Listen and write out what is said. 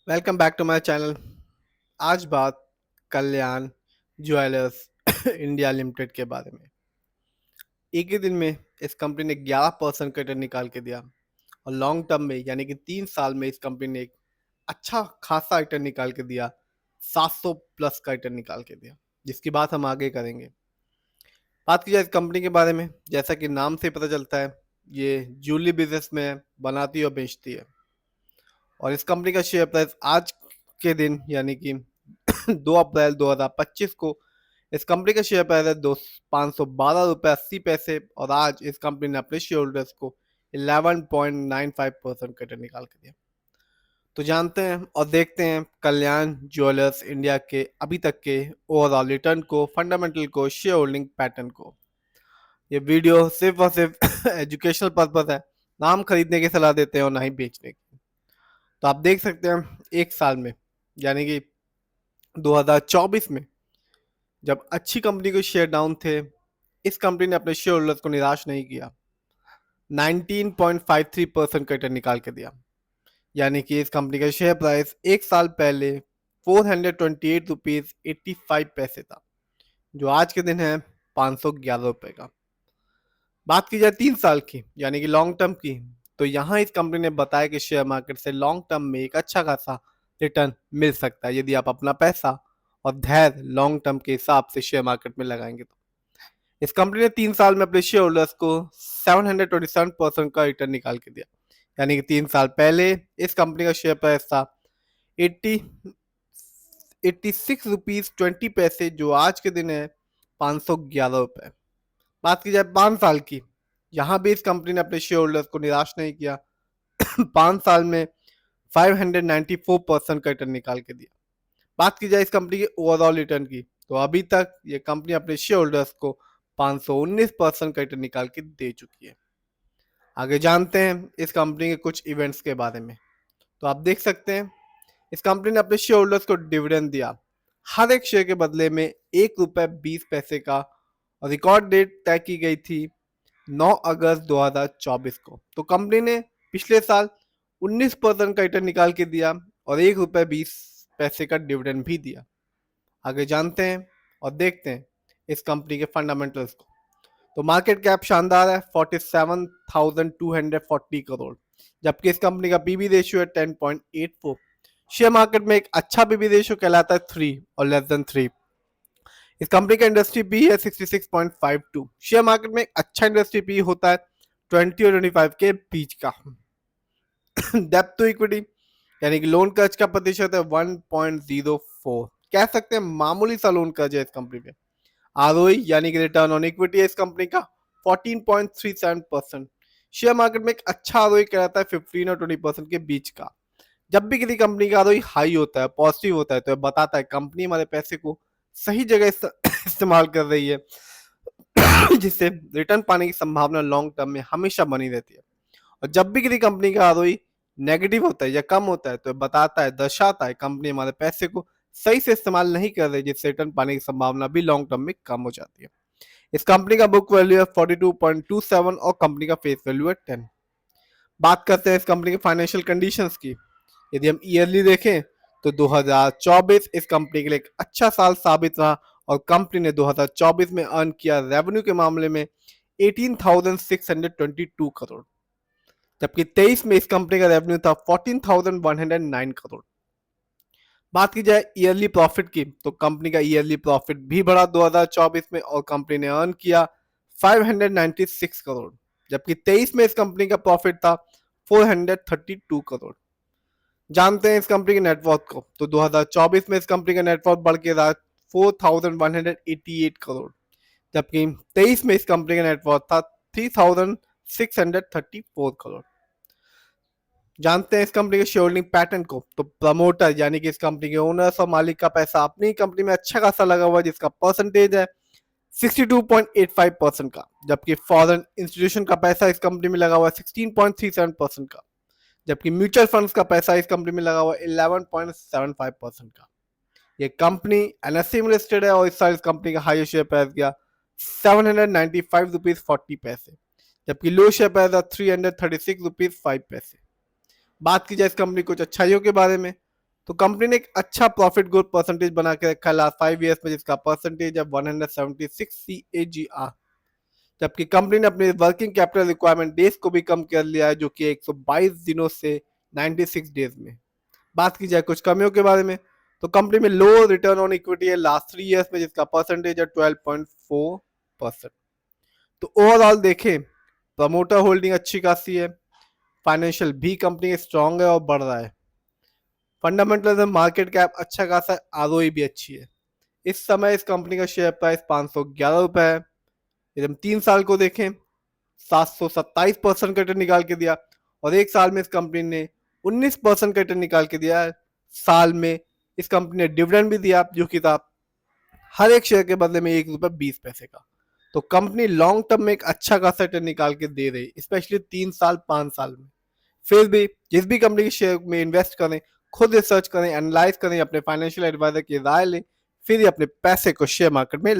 Welcome back to my channel. आज बात कल्याण jewellers India limited के बारे में। एक ही दिन में इस कंपनी ने 11% का रिटर्न निकाल के दिया और लॉन्ग टर्म में यानी कि 3 साल में इस कंपनी ने एक अच्छा खासा रिटर्न निकाल के दिया। 700 प्लस का रिटर्न निकाल के दिया, जिसकी बात हम आगे करेंगे। बात की जाए इस कंपनी के बारे में, जैसा कि नाम से पता चलता है, ये ज्वेलरी बिजनेस में बनाती और बेचती है। और इस कंपनी का शेयर प्राइस आज के दिन यानी कि 2 अप्रैल 2025 को इस कंपनी का शेयर प्राइस है दो 512 रुपये 80 पैसे। और आज इस कंपनी ने अपने शेयर होल्डर्स को 11.95% का रिटर्न निकाल के दिया। तो जानते हैं और देखते हैं कल्याण ज्वेलर्स इंडिया के अभी तक के ओवरऑल रिटर्न को, फंडामेंटल को, शेयर होल्डिंग पैटर्न को। ये वीडियो सिर्फ और सिर्फ एजुकेशनल पर्पज है, ना हम खरीदने की सलाह देते हैं और ना ही बेचने की। तो आप देख सकते हैं एक साल में यानी कि 2024 में जब अच्छी कंपनी के शेयर डाउन थे, इस कंपनी ने अपने शेयर होल्डर्स को निराश नहीं किया। 19.53% का रिटर्न निकाल के दिया। यानी कि इस कंपनी का शेयर प्राइस एक साल पहले 428 रुपीज 85 पैसे था, जो आज के दिन है 511 रुपए का। बात की जाए 3 साल की यानी कि लॉन्ग टर्म की, तो यहाँ इस कंपनी ने बताया कि शेयर मार्केट से लॉन्ग टर्म में एक अच्छा खासा रिटर्न मिल सकता है यदि आप अपना पैसा और धैर्य लॉन्ग टर्म के हिसाब से शेयर मार्केट में लगाएंगे। तो इस कंपनी ने 3 साल में अपने शेयर होल्डर्स को 727% का रिटर्न निकाल के दिया। यानी कि 3 साल पहले इस कंपनी का शेयर प्राइस था 86 रुपीज 20 पैसे, जो आज के दिन है 511 रुपए। बात की जाए 5 साल की, यहाँ भी इस कंपनी ने अपने शेयर होल्डर्स को निराश नहीं किया। 5 साल में 594% का रिटर्न निकाल के दिया। बात की जाए इस कंपनी के ओवरऑल रिटर्न की, तो अभी तक ये कंपनी अपने शेयर होल्डर्स को 519% का रिटर्न निकाल के दे चुकी है। आगे जानते हैं इस कंपनी के कुछ इवेंट्स के बारे में। तो आप देख सकते हैं इस कंपनी ने अपने शेयर होल्डर्स को डिविडेंड दिया, हर एक शेयर के बदले में 1 रुपये 20 पैसे का। और रिकॉर्ड डेट तय की गई थी 9 अगस्त 2024 को। तो कंपनी ने पिछले साल 19% का रिटर्न निकाल के दिया और 1 रुपये 20 पैसे का डिविडेंड भी दिया। आगे जानते हैं और देखते हैं इस कंपनी के फंडामेंटल्स को। तो मार्केट कैप शानदार है, 47,240 करोड़, जबकि इस कंपनी का पीबी रेशियो है 10.84। शेयर मार्केट में एक अच्छा पीबी रेशियो कहलाता है 3 और लेस देन 3। इस कंपनी का इंडस्ट्री पी है 66.52। शेयर मार्केट में एक अच्छा इंडस्ट्री पी होता है 20 और 25 के बीच का। डेप्थ टू इक्विटी यानी कि लोन कर्ज का प्रतिशत है 1.04। कह सकते हैं मामूली सा लोन कर्ज है इस कंपनी पे। आरओई यानी कि रिटर्न ऑन इक्विटी है इस कंपनी का 14.37%। शेयर मार्केट में एक अच्छा आरओई कहलाता है 15 और 20% के बीच का। जब भी किसी कंपनी का आरओई हाई होता है, पॉजिटिव होता है, तो बताता है कंपनी हमारे पैसे को सही जगह इस्तेमाल कर रही है, जिससे रिटर्न पाने की संभावना लॉन्ग टर्म में हमेशा बनी रहती है। और जब भी किसी कंपनी का आरओई नेगेटिव होता है या कम होता है, तो बताता है, दर्शाता है कंपनी हमारे पैसे को सही से इस्तेमाल नहीं कर रही, जिससे रिटर्न पाने की संभावना भी लॉन्ग टर्म में कम हो जाती है। इस कंपनी का बुक वैल्यू है 42.27 और कंपनी का फेस वैल्यू है 10। बात करते हैं इस कंपनी के फाइनेंशियल कंडीशंस की। यदि हम ईयरली देखें तो 2024 इस कंपनी के लिए एक अच्छा साल साबित रहा और कंपनी ने 2024 में अर्न किया रेवेन्यू के मामले में 18,622 करोड़, जबकि 23 में इस कंपनी का रेवेन्यू था 14,109 करोड़। बात की जाए ईयरली प्रॉफिट की, तो कंपनी का ईयरली प्रॉफिट भी बढ़ा 2024 में और कंपनी ने अर्न किया 596 करोड़, जबकि 23 में इस कंपनी का प्रॉफिट था 432 करोड़। जानते हैं इस कंपनी के नेटवर्थ को, तो 2024 में इस कंपनी का नेटवर्थ बढ़ के रहा 4,188 करोड़, जबकि 23 में इस कंपनी का नेटवर्थ था 3,634 करोड़। जानते हैं इस कंपनी के शेयर होल्डिंग पैटर्न को, तो प्रमोटर यानी कि इस कंपनी के ओनर्स और मालिक का पैसा अपनी कंपनी में अच्छा खासा लगा हुआ है, जिसका परसेंटेज है 62.85% का, जबकि फॉरेन इंस्टीट्यूशन का पैसा इस कंपनी में लगा हुआ है 16.37% का, जबकि म्यूचुअल फंड्स का पैसा इस कंपनी में लगा हुआ है 11.75% का। ये कंपनी एनएससी में लिस्टेड है और इस साल इस कंपनी का हाईएस्ट शेयर प्राइस गया 795 रुपीज 40 पैसे, जबकि लो शेयर प्राइस था 336 रुपीज 5 पैसे। बात की जाए इस कंपनी कुछ अच्छाइयों के बारे में, तो कंपनी ने एक अच्छा प्रॉफिट ग्रोथ परसेंटेज बना के रखा है लास्ट 5 ईयर्स में, जिसका परसेंटेज है 176 CAGR। जबकि कंपनी ने अपने वर्किंग कैपिटल रिक्वायरमेंट डेज को भी कम कर लिया है, जो कि 122 दिनों से 96 डेज में। बात की जाए कुछ कमियों के बारे में, तो कंपनी में लो रिटर्न ऑन इक्विटी है लास्ट 3 ईयर्स में, जिसका परसेंटेज है 12.4%। तो ओवरऑल देखें, प्रमोटर होल्डिंग अच्छी खासी है, फाइनेंशियल भी कंपनी स्ट्रांग है और बढ़ रहा है, फंडामेंटल मार्केट कैप अच्छा खासा, आरओई भी अच्छी है। इस समय इस कंपनी का शेयर प्राइस 511 रुपए है। यदि हम 3 साल को देखें, 727% का रिटर्न निकाल के दिया, और 1 साल में इस कंपनी ने 19% का रिटर्न निकाल के दिया है। साल में इस कंपनी ने डिविडेंड भी दिया, जो कि था हर एक शेयर के बदले में 1 रुपये 20 पैसे का। तो कंपनी लॉन्ग टर्म में एक अच्छा खासा रिटर्न निकाल के दे रही, स्पेशली 3 साल 5 साल में। फिर भी जिस भी कंपनी के शेयर में इन्वेस्ट करें, खुद रिसर्च करें, एनालाइज करें, अपने फाइनेंशियल एडवाइजर की राय लें, फिर ही अपने पैसे को शेयर मार्केट में